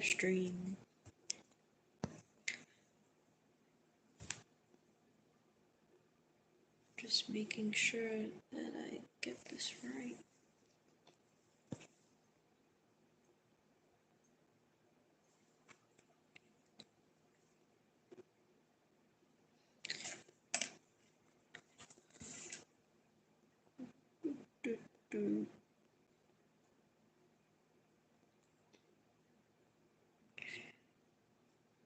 stream. Just making sure that I get this right.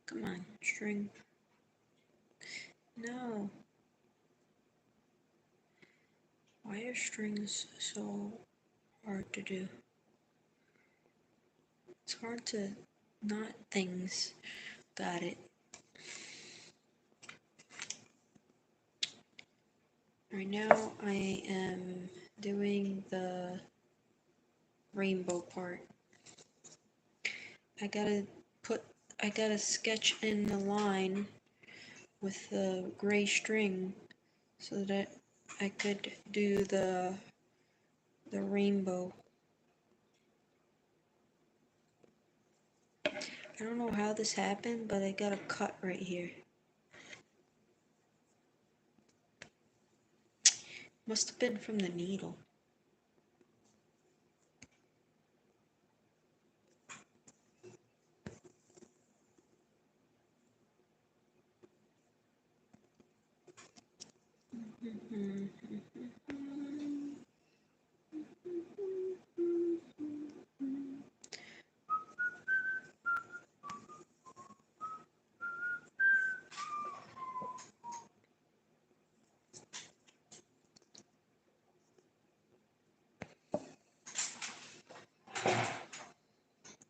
Come on, string. No. Why are strings so hard to do? It's hard to knot things. Got it. Right now I am doing the rainbow part. I gotta sketch in the line with the gray string so that I could do the rainbow. I don't know how this happened, but I got a cut right here. Must have been from the needle.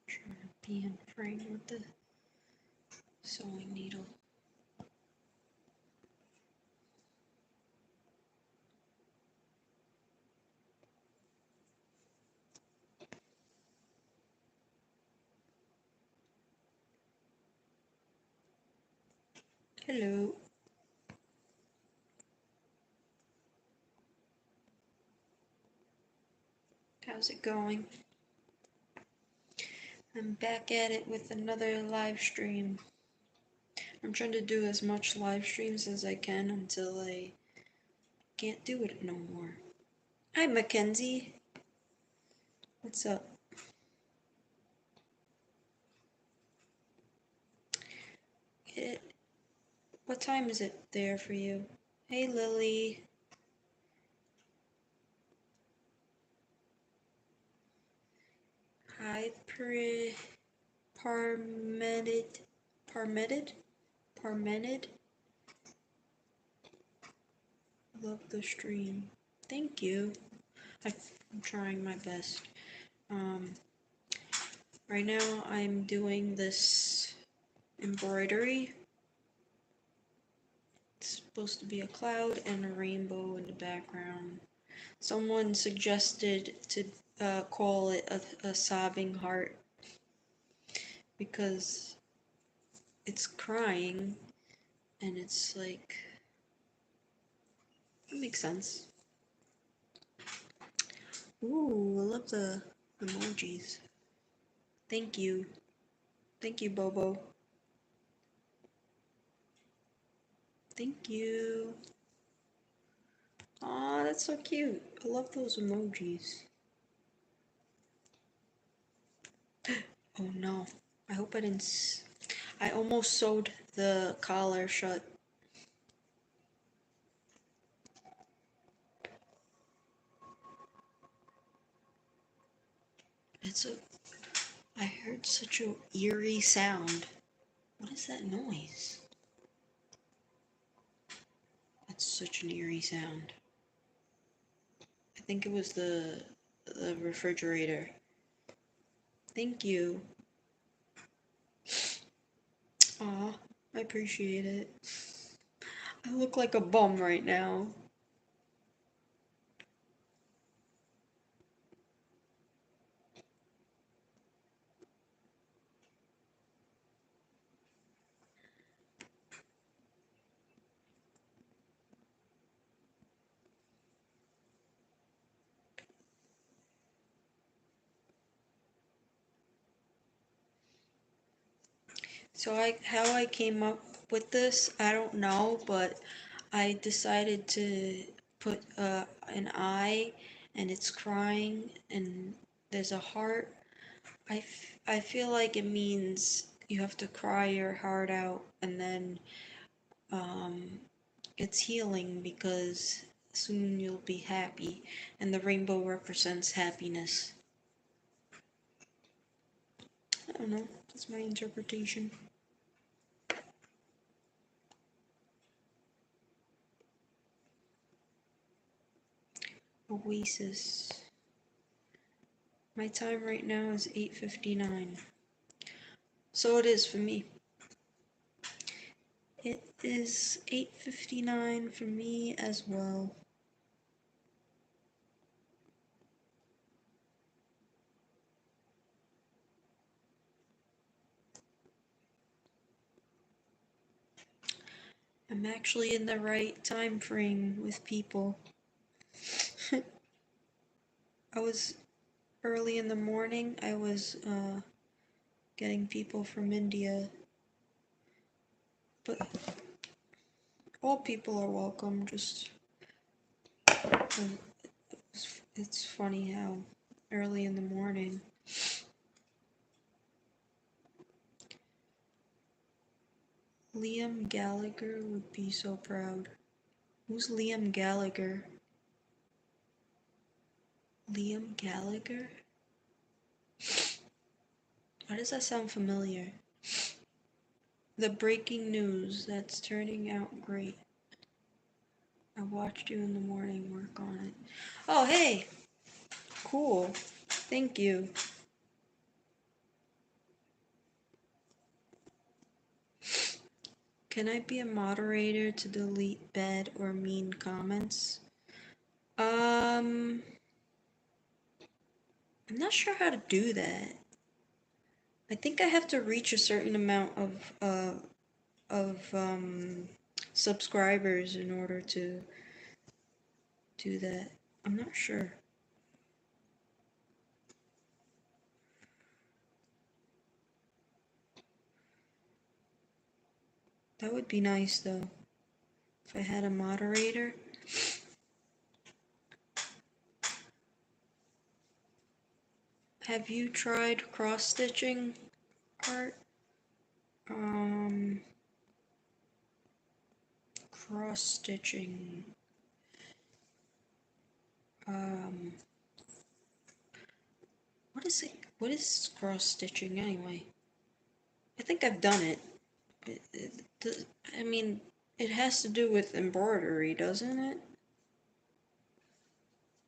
Trying to be in frame with the sewing needle. Hello. How's it going? I'm back at it with another live stream. I'm trying to do as much live streams as I can until I can't do it no more. Hi, Mackenzie. What's up? What time is it there for you? Hey, Lily. Hi, Parmenid. Love the stream. Thank you. I'm trying my best. Right now I'm doing this embroidery. It's supposed to be a cloud and a rainbow in the background. Someone suggested to call it a sobbing heart because it's crying and it's like, that makes sense. Ooh, I love the emojis. Thank you. Thank you, Bobo. Thank you. Aw, that's so cute. I love those emojis. Oh no. I hope I didn't. I almost sewed the collar shut. I heard such a eerie sound. What is that noise? That's such an eerie sound. I think it was the refrigerator. Thank you. Aw, I appreciate it. I look like a bum right now. So how I came up with this, I don't know, but I decided to put an eye and it's crying and there's a heart. I feel like it means you have to cry your heart out and then um, it's healing because soon you'll be happy and the rainbow represents happiness. I don't know, that's my interpretation. Oasis. My time right now is 8:59. So it is for me. It is 8:59 for me as well. I'm actually in the right time frame with people. I was early in the morning. I was getting people from India, but all people are welcome. Just it's funny how early in the morning. Liam Gallagher would be so proud. Who's Liam Gallagher? Liam Gallagher? Why does that sound familiar? The breaking news, that's turning out great. I watched you in the morning work on it. Oh, hey! Cool. Thank you. Can I be a moderator to delete bad or mean comments? I'm not sure how to do that. I think I have to reach a certain amount of subscribers in order to do that. I'm not sure. That would be nice though, if I had a moderator. Have you tried cross-stitching art? Cross-stitching. What is it? What is cross-stitching anyway? I think I've done it. I mean, it has to do with embroidery, doesn't it?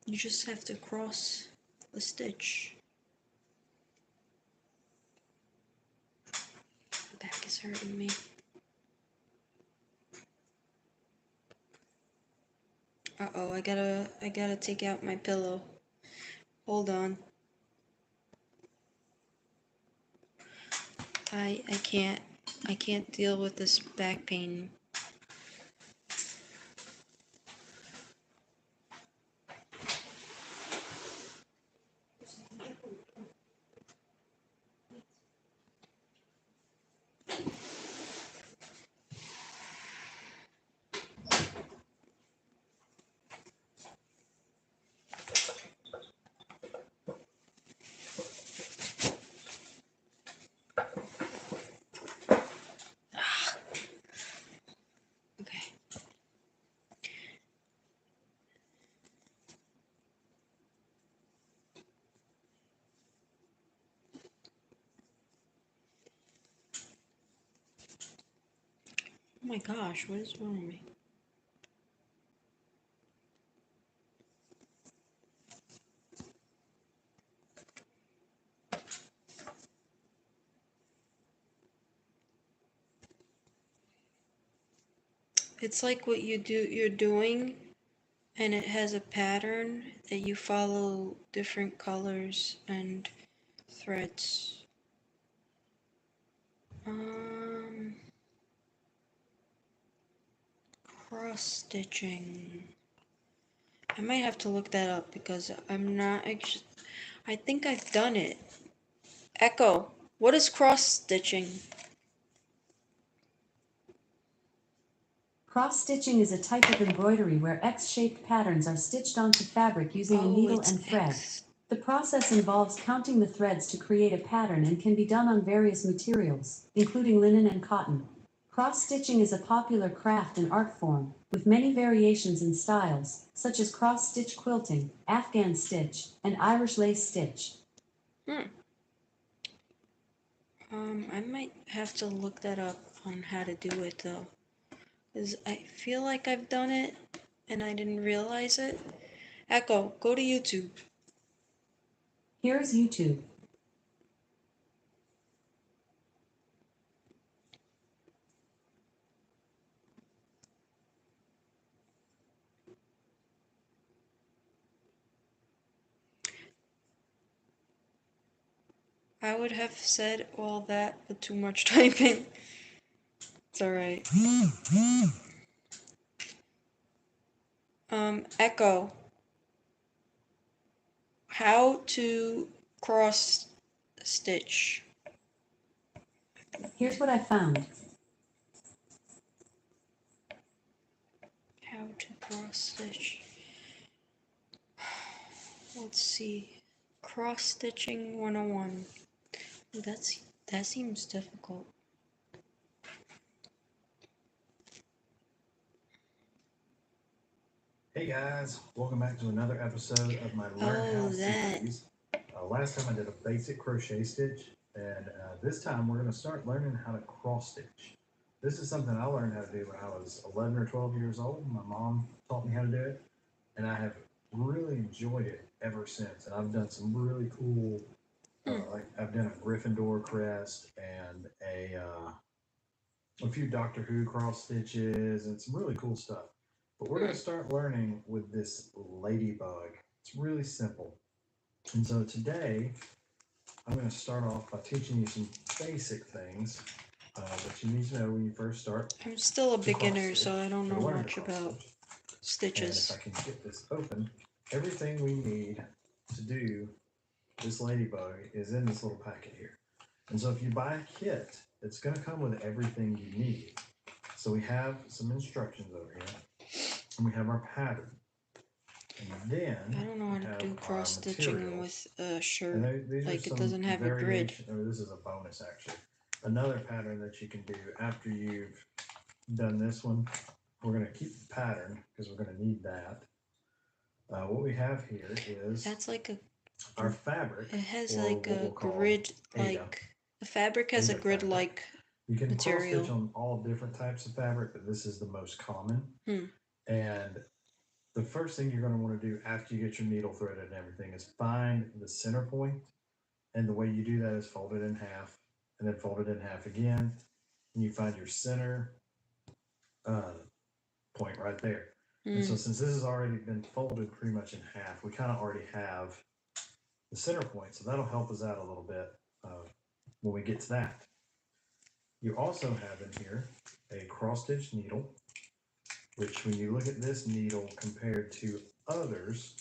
You just have to cross the stitch. My back is hurting me. Uh-oh, I gotta take out my pillow. Hold on. I can't deal with this back pain. Okay. Oh my gosh, what is wrong with me? It's like what you're doing, and it has a pattern that you follow different colors and threads. Cross stitching. I might have to look that up because I'm not actually. I think I've done it. Echo, what is cross stitching? Cross-stitching is a type of embroidery where X-shaped patterns are stitched onto fabric using a needle and thread. X. The process involves counting the threads to create a pattern and can be done on various materials, including linen and cotton. Cross-stitching is a popular craft and art form, with many variations and styles, such as cross-stitch quilting, Afghan stitch, and Irish lace stitch. I might have to look that up on how to do it though, because I feel like I've done it and I didn't realize it. Echo, go to YouTube. Here's YouTube. I would have said all that with too much typing. It's alright. Echo. How to cross stitch. Here's what I found. How to cross stitch. Let's see. Cross stitching 101. That seems difficult. Hey guys, welcome back to another episode of my Learn How series. Last time I did a basic crochet stitch, and this time we're going to start learning how to cross stitch. This is something I learned how to do when I was 11 or 12 years old. My mom taught me how to do it, and I have really enjoyed it ever since. And I've done some really cool, like I've done a Gryffindor crest and a few Doctor Who cross stitches and some really cool stuff. But we're going to start learning with this ladybug. It's really simple. And so today, I'm going to start off by teaching you some basic things that you need to know when you first start. I'm still a beginner, so I don't know much about stitches. And if I can get this open, everything we need to do this ladybug is in this little packet here. And so if you buy a kit, it's going to come with everything you need. So we have some instructions over here, and we have our pattern. And then I don't know how to do cross stitching with a shirt. Like it doesn't have a grid. This is a bonus actually. Another pattern that you can do after you've done this one, we're going to keep the pattern because we're going to need that. What we have here is that's like our fabric. It has like a grid, like the fabric has a grid like you can material. cross stitch on all different types of fabric, but this is the most common. And the first thing you're going to want to do after you get your needle threaded and everything is find the center point. And the way you do that is fold it in half and then fold it in half again. And you find your center point right there. And so since this has already been folded pretty much in half, we kind of already have the center point. So that'll help us out a little bit when we get to that. You also have in here a cross stitch needle, which when you look at this needle compared to others,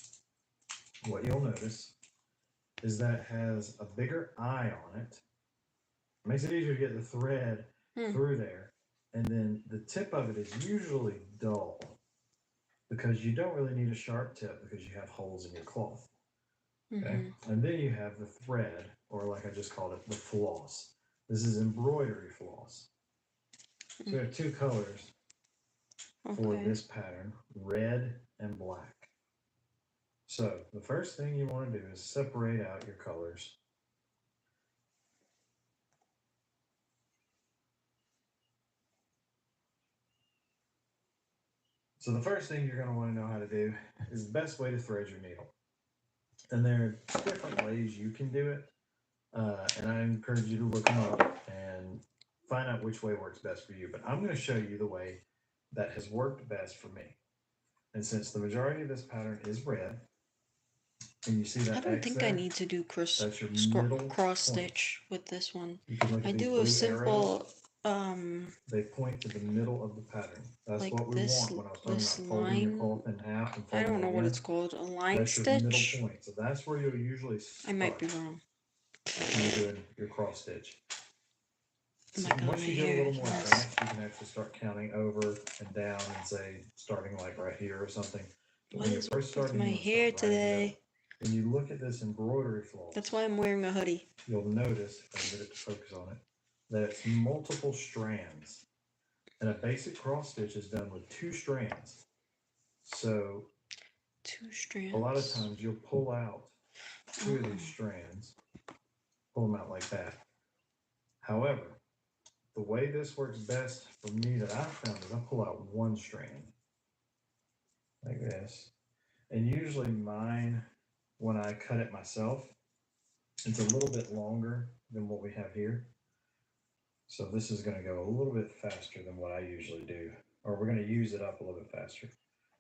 what you'll notice is that it has a bigger eye on it. It makes it easier to get the thread through there. And then the tip of it is usually dull because you don't really need a sharp tip because you have holes in your cloth. Okay? And then you have the thread, or like I just called it, the floss. This is embroidery floss. So we have two colors for this pattern, red and black. So the first thing you want to do is separate out your colors. So the first thing you're going to want to know how to do is the best way to thread your needle. And there are different ways you can do it. And I encourage you to look them up and find out which way works best for you. But I'm going to show you the way that has worked best for me. And since the majority of this pattern is red, and you see that I don't think I need to do cross stitch with this one. I do a simple they point to the middle of the pattern. That's like what we want when I was talking about folding your cloth in half and folding I don't know it what in. it's called. A line That's stitch? Your middle point. So that's where you'll usually start. I might be wrong. When you're doing your cross stitch. am I So gonna once my you get a hair little is more a mess. advanced, you can actually start counting over and down and say, starting like right here or something. But What when you're is first with starting, my you want to hair start right in the middle. today? When you look at this embroidery floss, That's why I'm wearing a hoodie. you'll notice, if I can get it to focus on it, that it's multiple strands. And a basic cross stitch is done with 2 strands. So 2 strands. a lot of times you'll pull out 2 of these strands, pull them out like that. However, the way this works best for me that I've found is I pull out 1 strand like this. And usually mine, when I cut it myself, it's a little bit longer than what we have here. So this is going to go a little bit faster than what I usually do, or we're going to use it up a little bit faster.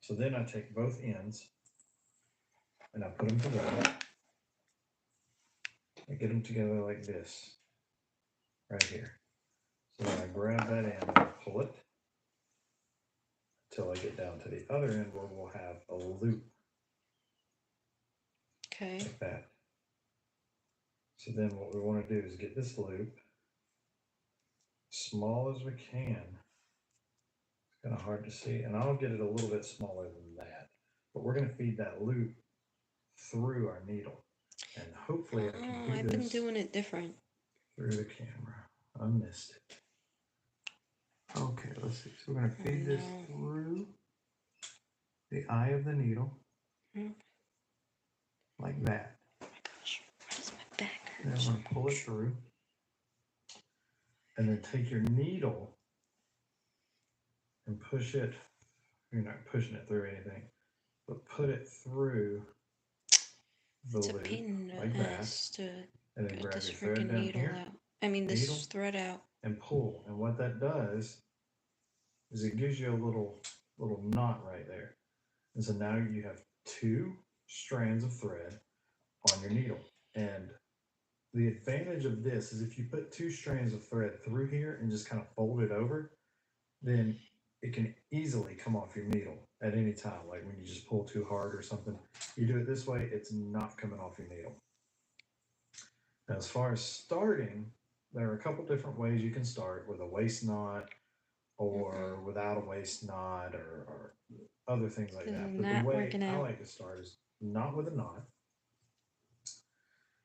So then I take both ends and I put them together. I get them together like this, right here. So then I grab that end and pull it until I get down to the other end where we'll have a loop. Okay. Like that. So then what we want to do is get this loop small as we can. It's kind of hard to see, and I'll get it a little bit smaller than that. But we're going to feed that loop through our needle, and hopefully I can do I've this been doing it different through the camera. I missed it. Okay, let's see. So we're going to feed this through the eye of the needle, like that. Oh my gosh, why does my back hurt? And then we're going to pull it through, and then take your needle and push it. You're not pushing it through anything, but put it through the It's a loop pain in like the that, ass to and then get grab this your thread freaking down needle here, out. I mean, this thread out. and pull. And what that does is it gives you a little knot right there. And so now you have 2 strands of thread on your needle. And the advantage of this is if you put 2 strands of thread through here and just kind of fold it over, then it can easily come off your needle at any time. Like when you just pull too hard or something, you do it this way, it's not coming off your needle. Now, as far as starting, there are a couple different ways you can start, with a waist knot or without a waist knot, or other things like that. But the way I like to start is not with a knot.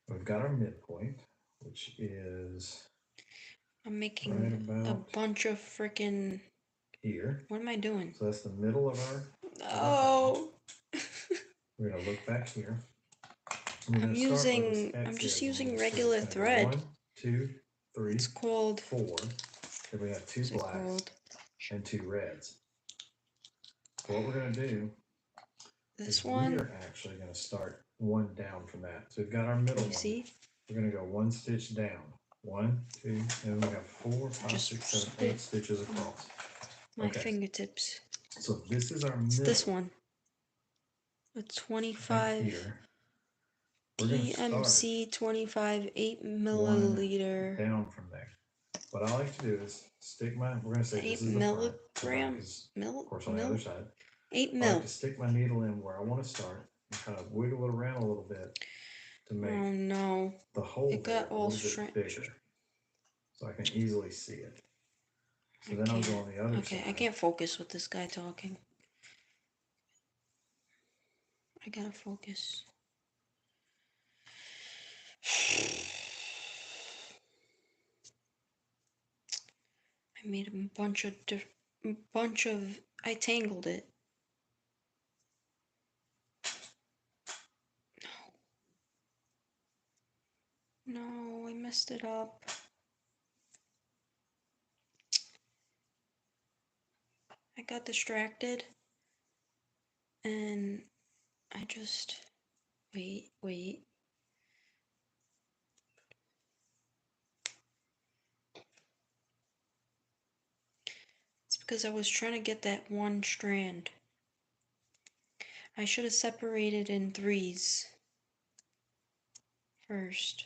We've got our midpoint, which is I'm making right a about bunch of freaking. here. What am I doing? So that's the middle of our. Oh. We're gonna look back here. I'm just using regular thread. 1, 2, 3. It's called 4. Then we have 2 blacks and 2 reds. So what we're gonna do this we one. are actually gonna start 1 down from that. So we've got our middle one. See? We're gonna go 1 stitch down. 1, 2, and we have 4, 5, 6, 7, 8 stitches across. My fingertips. So this is our middle. It's this one. A 25 here. DMC 25 8 milliliter. Down from there. What I like to do is stick my. We're gonna say 8 this is the milligram. front, of course, on the other side. 8 I mil. like to stick my needle in where I want to start and kind of wiggle it around a little bit to make the hole It got a all little bit bigger, so I can easily see it. So then I'll go on the other side. Okay, I can't focus with this guy talking. I gotta focus. I made a bunch of. I tangled it. No, I messed it up. I got distracted. And I just. Wait. It's because I was trying to get that one strand. I should have separated in 3s first.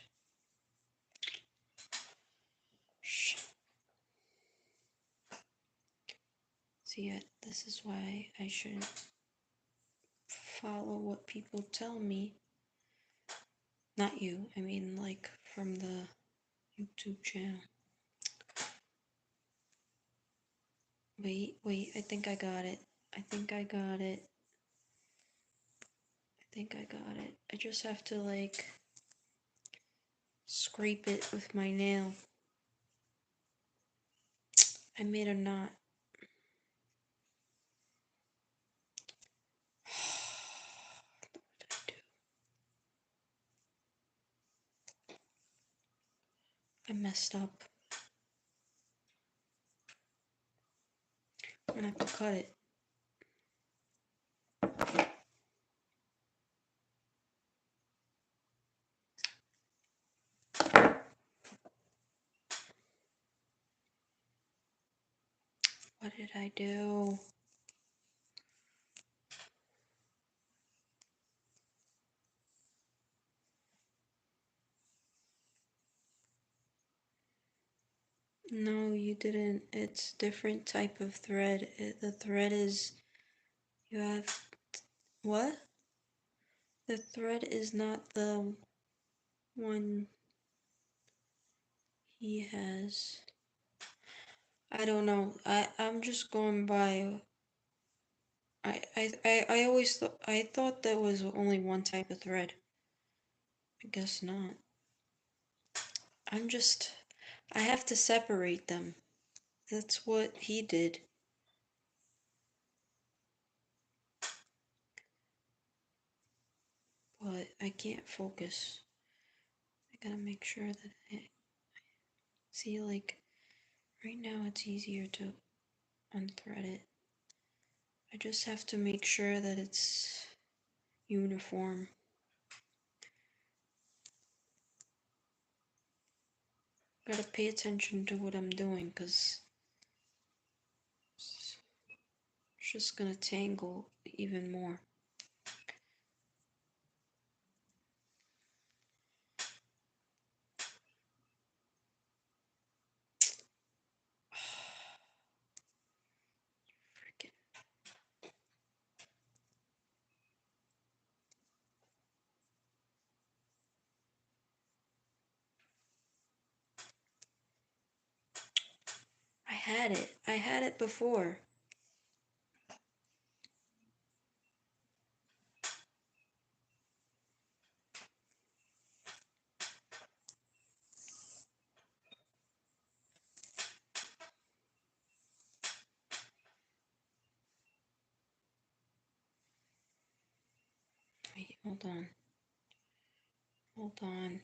See, this is why I shouldn't follow what people tell me. Not you, I mean like from the YouTube channel. Wait, I think I got it. I think I got it. I just have to like scrape it with my nail. I made a knot. What did I do? I messed up. I'm gonna have to cut it. What did I do? No, you didn't. It's different type of thread. The thread is, you have, what? The thread is not the one he has. I don't know. I'm just going by. I always thought, I thought there was only one type of thread. I guess not. I have to separate them. That's what he did. But I can't focus. I gotta make sure that see, like, right now it's easier to unthread it. I just have to make sure that it's uniform. Gotta pay attention to what I'm doing, because it's just gonna tangle even more. Freaking. I had it before. Wait, hold on. Hold on.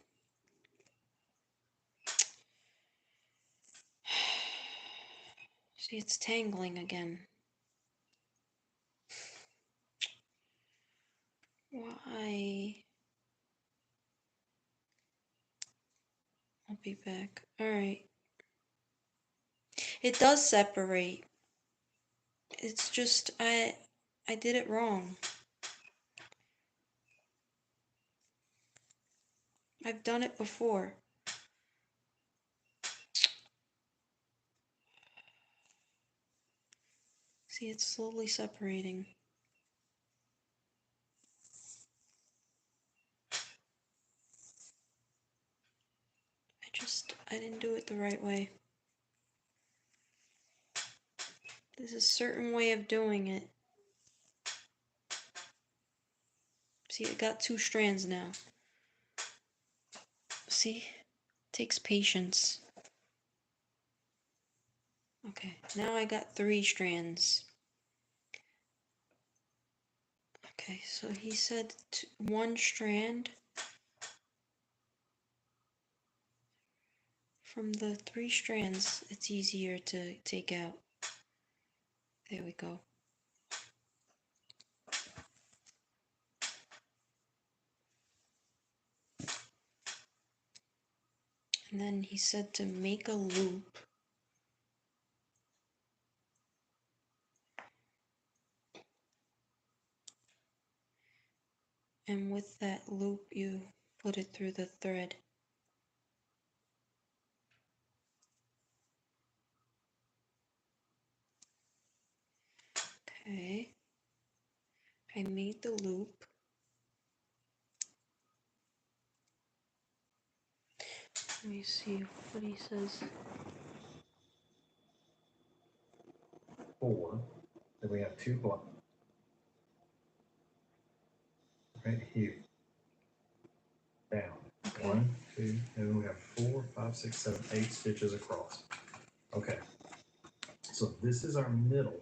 See, it's tangling again. Why? I'll be back. Alright. It does separate. It's just, I did it wrong. I've done it before. See, it's slowly separating. I didn't do it the right way. There's a certain way of doing it. See, I got 2 strands now. See? Takes patience. Okay, now I got 3 strands. Okay, so he said 1 strand from the 3 strands. It's easier to take out. There we go. And then he said to make a loop. And with that loop, you put it through the thread. Okay. I made the loop. Let me see what he says. 4. Then we have 2 black right here. Down. Okay. 1, 2, and then we have 4, 5, 6, 7, 8 stitches across. Okay. So this is our middle.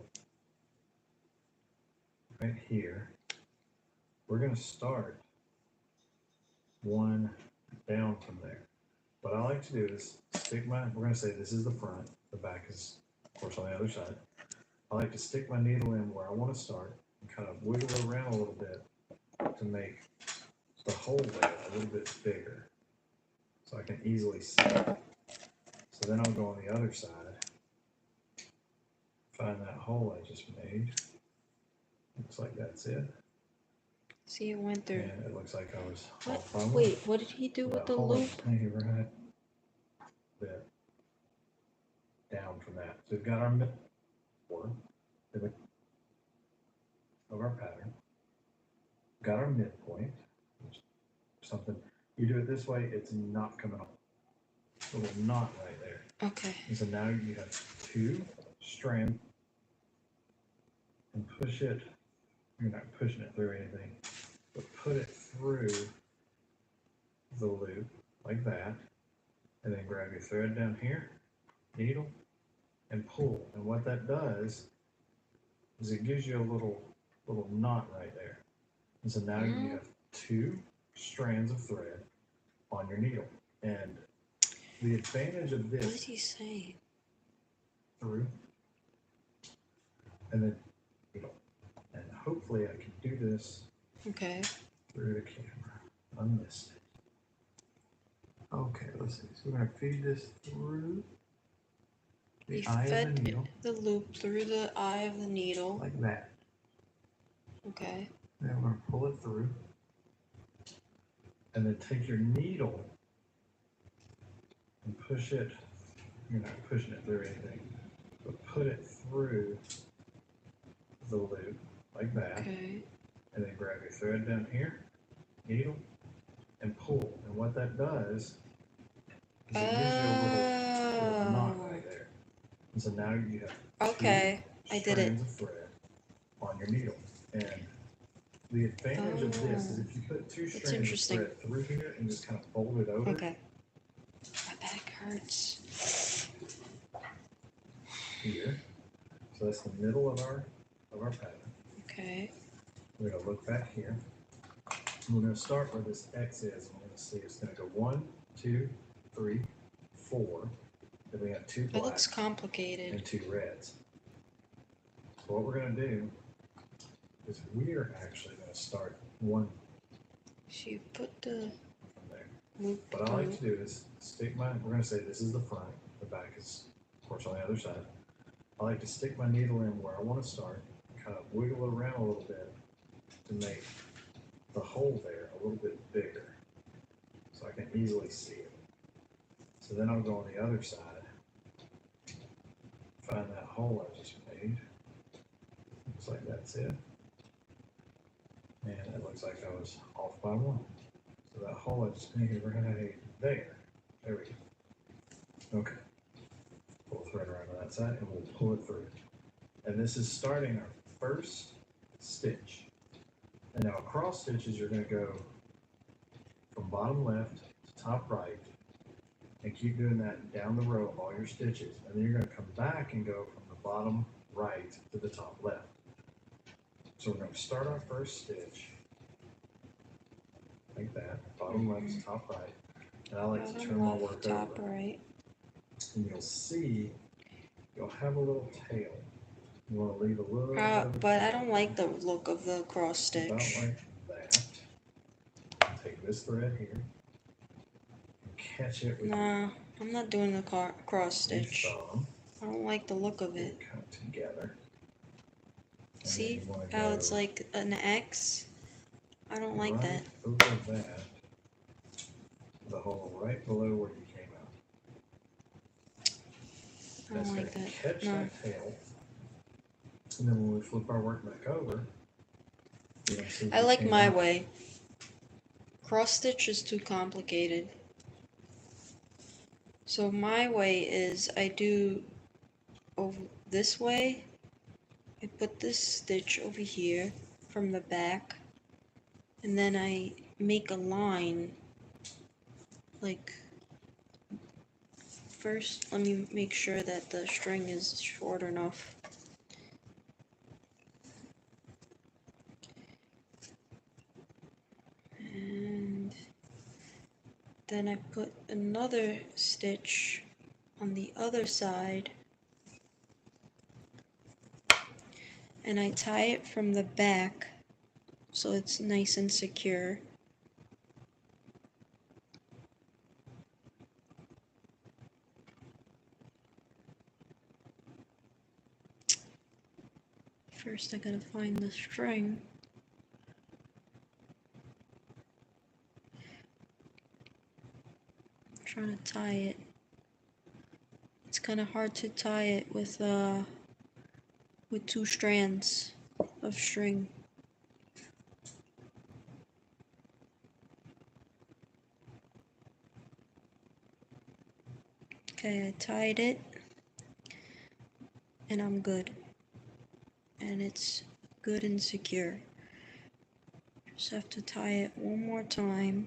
Right here. We're going to start 1 down from there. What I like to do is stick my, we're going to say this is the front, the back is, of course, on the other side. I like to stick my needle in where I want to start and kind of wiggle it around a little bit to make the hole there a little bit bigger so I can easily see it. So then I'll go on the other side, find that hole I just made. Looks like that's it. See, it went through. And it looks like I was What? off by 1. Wait, what did he do with the loop? Right bit down from that. So we've got our middle of our pattern. We've got our midpoint. Something you do it this way, it's not coming off. A little knot right there. Okay. And so now you have 2 strands and push it. You're not pushing it through anything, but put it through the loop like that, and then grab your thread down here, needle, and pull. And what that does is it gives you a little knot right there. And so now you have 2 strands of thread on your needle. And the advantage of this, What did he say? Through, and then needle. And hopefully I can do this Okay. through the camera. I missed it. Okay, let's see. So we're going to feed this through the He eye of fed the needle, the loop through the eye of the needle. like that. Okay. Then we're going to pull it through. And then take your needle and push it. You're not pushing it through anything, but put it through the loop like that. Okay. And then grab your thread down here, needle, and pull. And what that does is it gives you a little knot right there. And so now you have Okay. 2 I did it. strands of thread on your needle. And the advantage of this is if you put 2 strands of interesting. thread through here and just kind of fold it over. Okay. My back hurts. Here. So that's the middle of our pattern. Okay. We're going to look back here. We're going to start where this X is. And we're going to see it's going to go 1, 2, 3, 4. Then we have 2 It blacks looks complicated. and 2 reds. So what we're going to do is we're actually going to start 1 So you put the from there. loop What I like through. to do is stick my, we're going to say this is the front, the back is, of course, on the other side. I like to stick my needle in where I want to start, kind of wiggle it around a little bit to make the hole there a little bit bigger so I can easily see it. So then I'll go on the other side, find that hole I just made. Looks like that's it. And it looks like I was off by 1. So that hole I just made right there. There we go. Okay. Pull the thread around to that side and we'll pull it through. And this is starting our first stitch. And now across stitches, you're going to go from bottom left to top right and keep doing that down the row of all your stitches. And then you're going to come back and go from the bottom right to the top left. So we're going to start our first stitch like that, bottom left to top right. And I like to turn my Bottom work left, top over. right. And you'll see, you'll have a little tail. You want to leave a little bit of a But I tail. don't like the look of the cross About stitch. like that. Take this thread here and catch it with Nah, I'm not doing the cross your stitch. thumb. I don't like the look of it. Come together. And then See you wanna how it's go like an X? I don't like right that. over that, the hole right below where you came out. I That's don't gonna like that. catch No. that tail. And then when we flip our work back over, you're gonna see I we like came my out. way. Cross stitch is too complicated. So my way is I do over this way I put this stitch over here from the back, and then I make a line. Like, first let me make sure that the string is short enough. And then I put another stitch on the other side, and I tie it from the back so it's nice and secure. First I gotta find the string. I'm trying to tie it. It's kind of hard to tie it with two strands of string. Okay, I tied it, and I'm good. And it's good and secure. Just have to tie it one more time.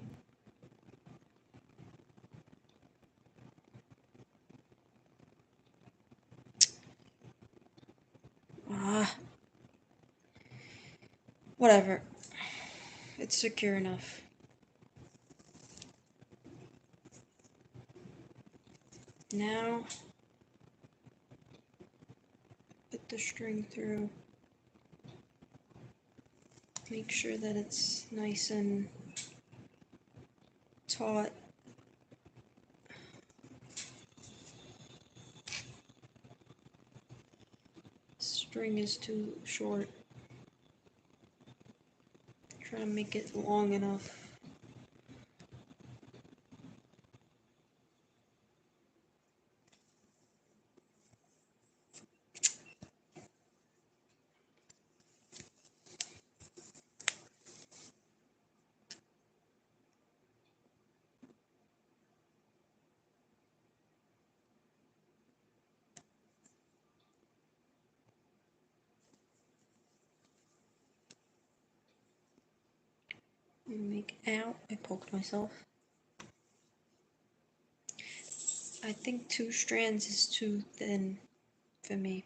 Whatever. It's secure enough. Now, put the string through. Make sure that it's nice and taut. String is too short. Try to make it long enough. Ow, I poked myself. I think 2 strands is too thin for me.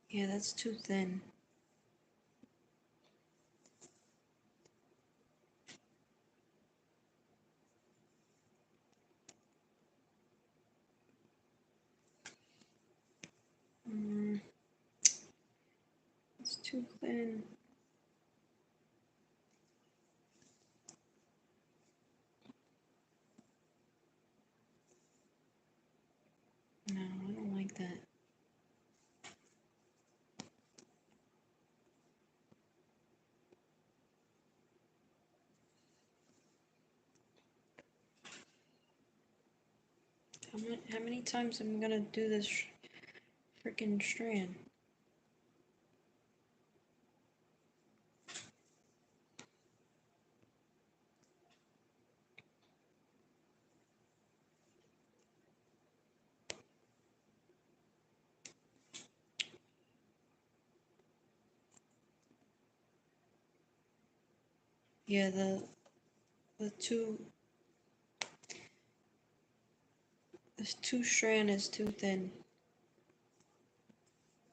Yeah, that's too thin. It's too thin. No, I don't like that. How many times am I gonna do this freaking strand? Yeah, the this 2 strand is too thin.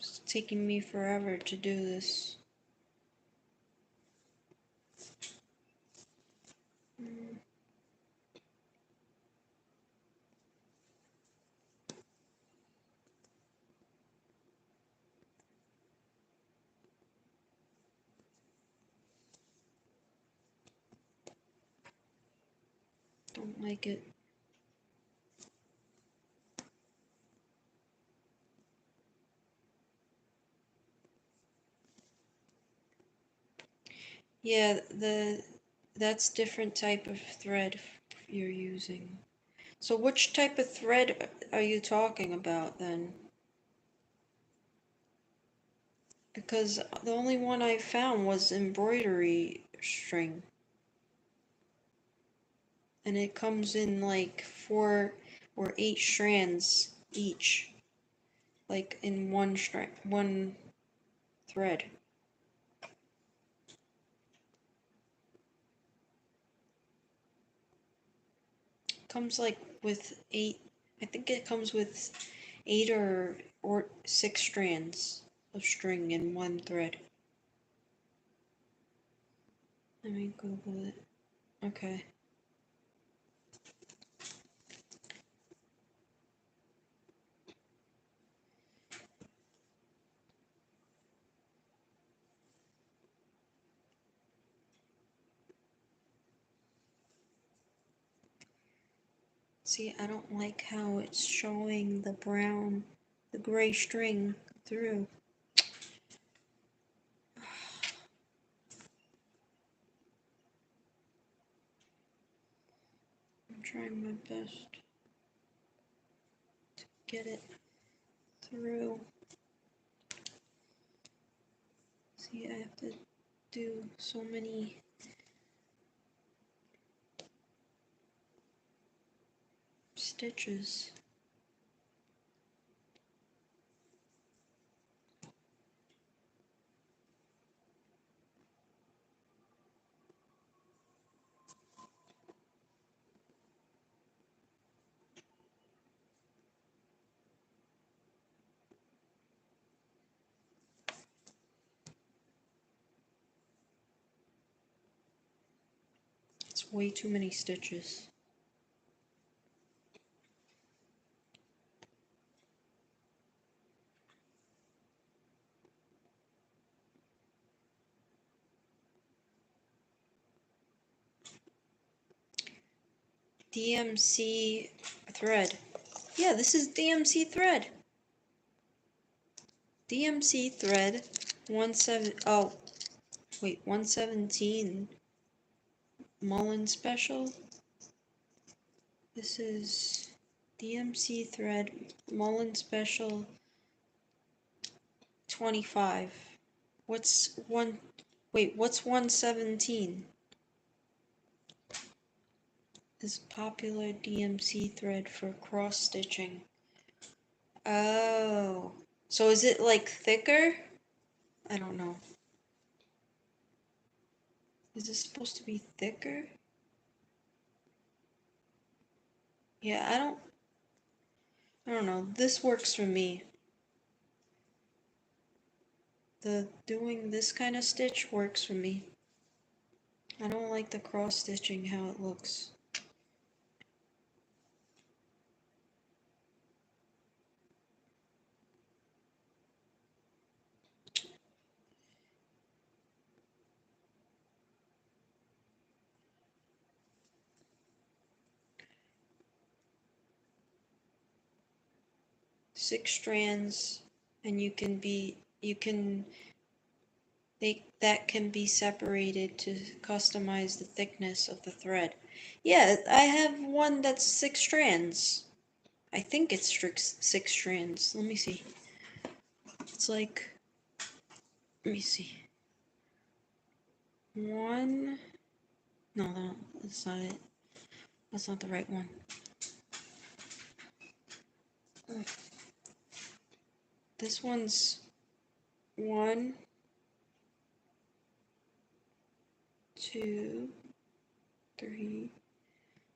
It's taking me forever to do this. Don't like it. Yeah, that's different type of thread you're using. So which type of thread are you talking about then? Because the only one I found was embroidery string. and it comes in like 4 or 8 strands each, like in one thread. Comes like with 8, I think it comes with 8 or 6 strands of string in one thread. Let me Google it. Okay. See, I don't like how it's showing the gray string through. I'm trying my best to get it through. See, I have to do so many stitches. It's way too many stitches. DMC thread. Yeah, this is DMC thread. DMC thread 117 Mullen special. This is DMC thread Mullen special 25. What's 117? This popular DMC thread for cross stitching. Oh. So is it like thicker? I don't know. Is this supposed to be thicker? Yeah, I don't know. This works for me. Doing this kind of stitch works for me. I don't like the cross stitching how it looks. Six strands, and that can be separated to customize the thickness of the thread. Yeah, I have one that's 6 strands. I think it's 6 strands. Let me see. It's like, let me see. One, no, that's not it. That's not the right one. This one's 1, 2, 3.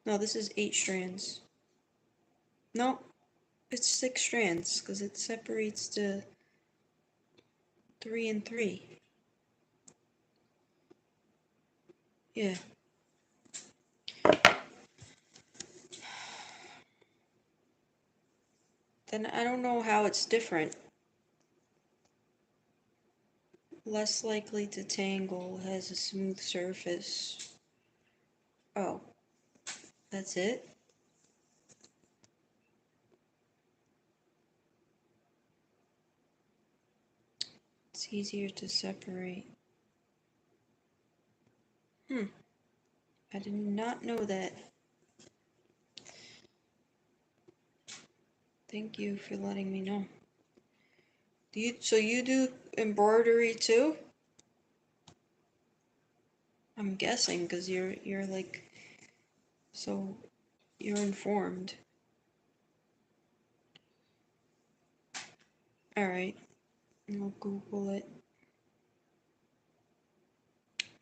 No, this is 8 strands. Nope, it's 6 strands because it separates to 3 and 3. Yeah. Then I don't know how it's different. Less likely to tangle, has a smooth surface. Oh, that's it? It's easier to separate. I did not know that. Thank you for letting me know. So you do embroidery too? I'm guessing because you're like So you're informed. Alright, I'll Google it.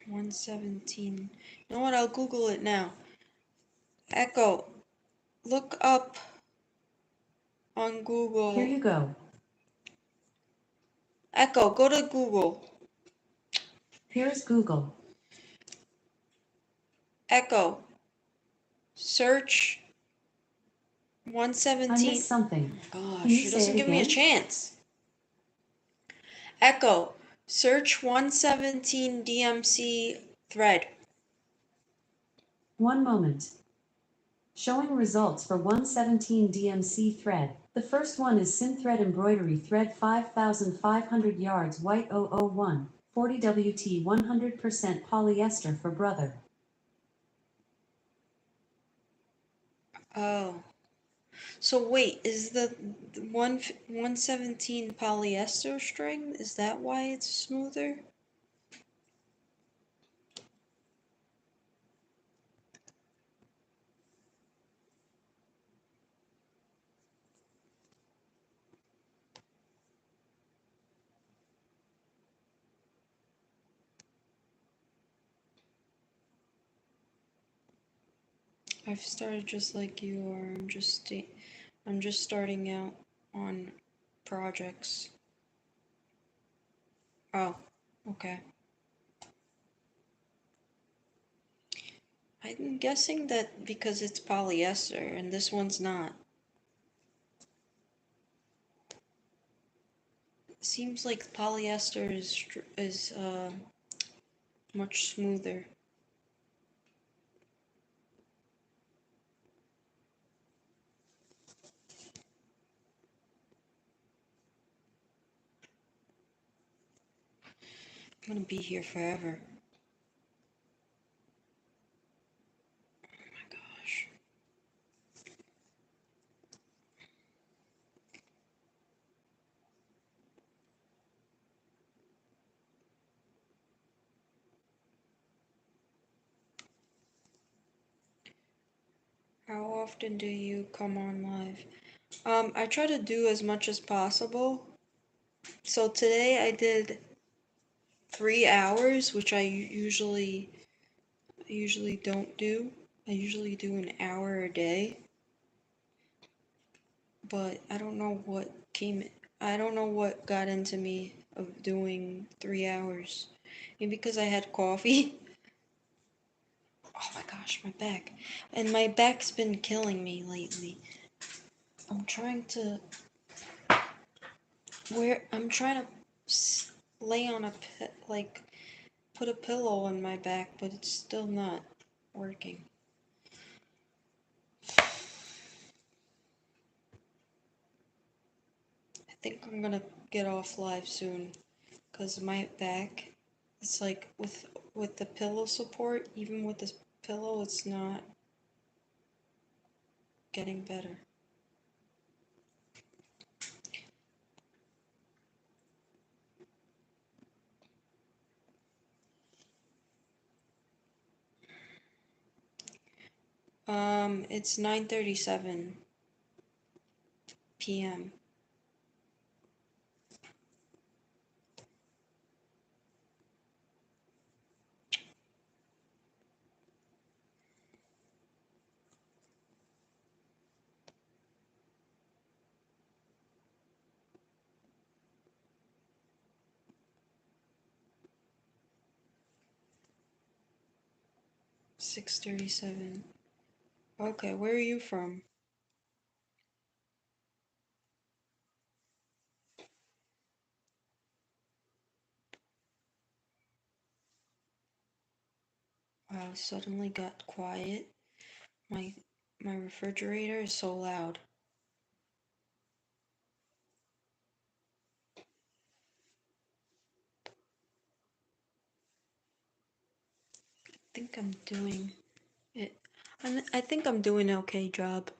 117. You know what? I'll Google it now. Echo, look up on Google. Here you go. Echo, go to Google. Here's Google. Echo, search I 117. missed something. Gosh, Can you she say doesn't it give me a again? chance. Echo, search 117 DMC thread. One moment. Showing results for 117 DMC thread. The first one is Synthread Embroidery Thread 5500 yards white 001, 40 WT 100% polyester for brother. Oh. So wait, is the 117 polyester string, is that why it's smoother? I've started just like you are. I'm just starting out on projects. Oh, okay. I'm guessing that because it's polyester and this one's not. Seems like polyester is much smoother. I'm gonna be here forever. Oh my gosh. How often do you come on live? I try to do as much as possible. So today I did 3 hours, which I usually don't do. I usually do an hour a day. But I don't know I don't know what got into me of doing 3 hours. Maybe because I had coffee. Oh my gosh, my back. And my back's been killing me lately. I'm trying to lay on like put a pillow on my back, but it's still not working. I think I'm gonna get off live soon because my back, it's like with the pillow support, even with this pillow, it's not getting better. It's 9:37 p.m. 6:37. Okay, where are you from? Wow, suddenly got quiet. My my refrigerator is so loud. I think I'm doing it. I think I'm doing an okay job.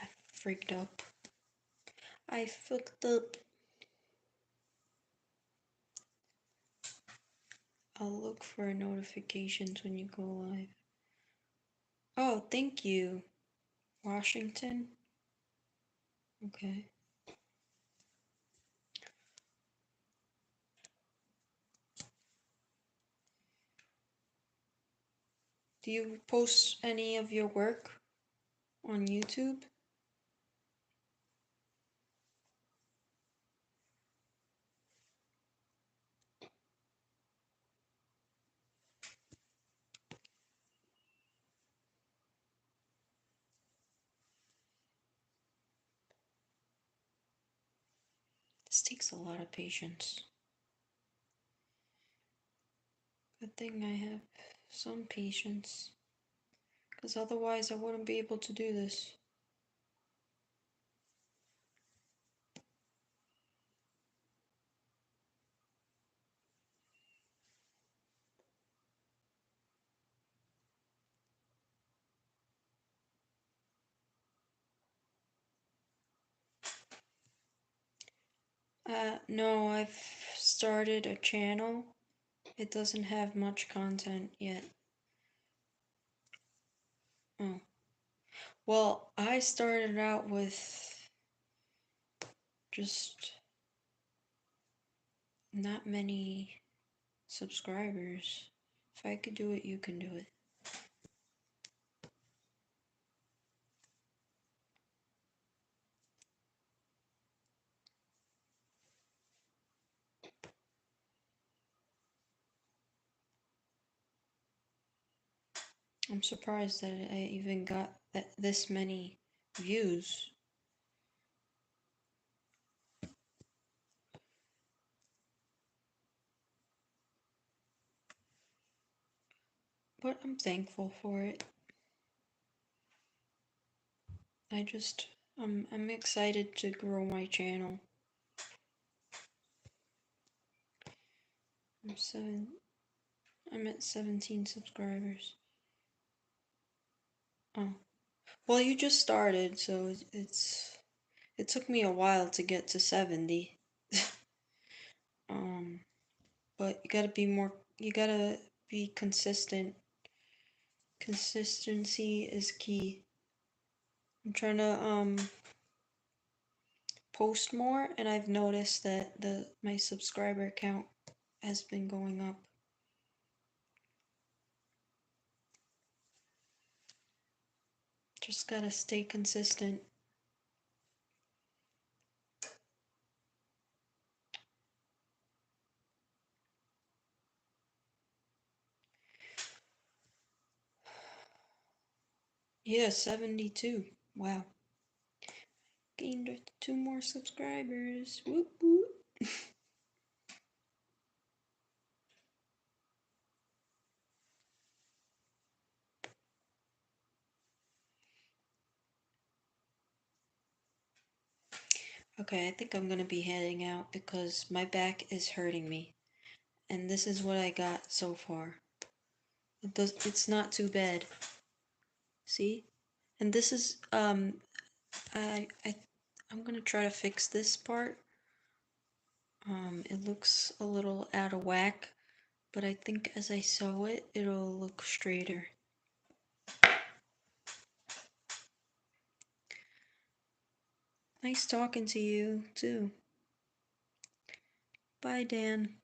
I freaked up. I fucked up. I'll look for notifications when you go live. Oh, thank you, Washington. Okay. Do you post any of your work on YouTube? This takes a lot of patience. Good thing I have some patience, because otherwise I wouldn't be able to do this. No, I've started a channel. It doesn't have much content yet. Oh. Well, I started out with just not many subscribers. If I could do it, you can do it. I'm surprised that I even got this many views. But I'm thankful for it. I'm excited to grow my channel. I'm at 17 subscribers. Oh. Well, you just started, so it took me a while to get to 70. But you gotta be consistent. Consistency is key. I'm trying to post more, and I've noticed that my subscriber count has been going up. Just gotta stay consistent. Yeah, 72. Wow. Gained 2 more subscribers. Whoop whoop. Okay, I think I'm gonna be heading out because my back is hurting me. And this is what I got so far. It's not too bad. See? And this is I'm gonna try to fix this part. It looks a little out of whack, but I think as I sew it, it'll look straighter. Nice talking to you, too. Bye, Dan.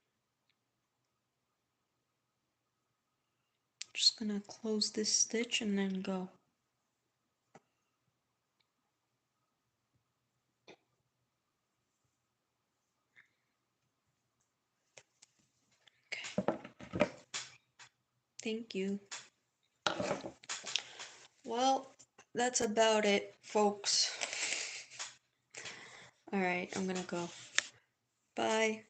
Just gonna close this stitch and then go. Okay. Thank you. Well, that's about it, folks. Alright, I'm gonna go. Bye.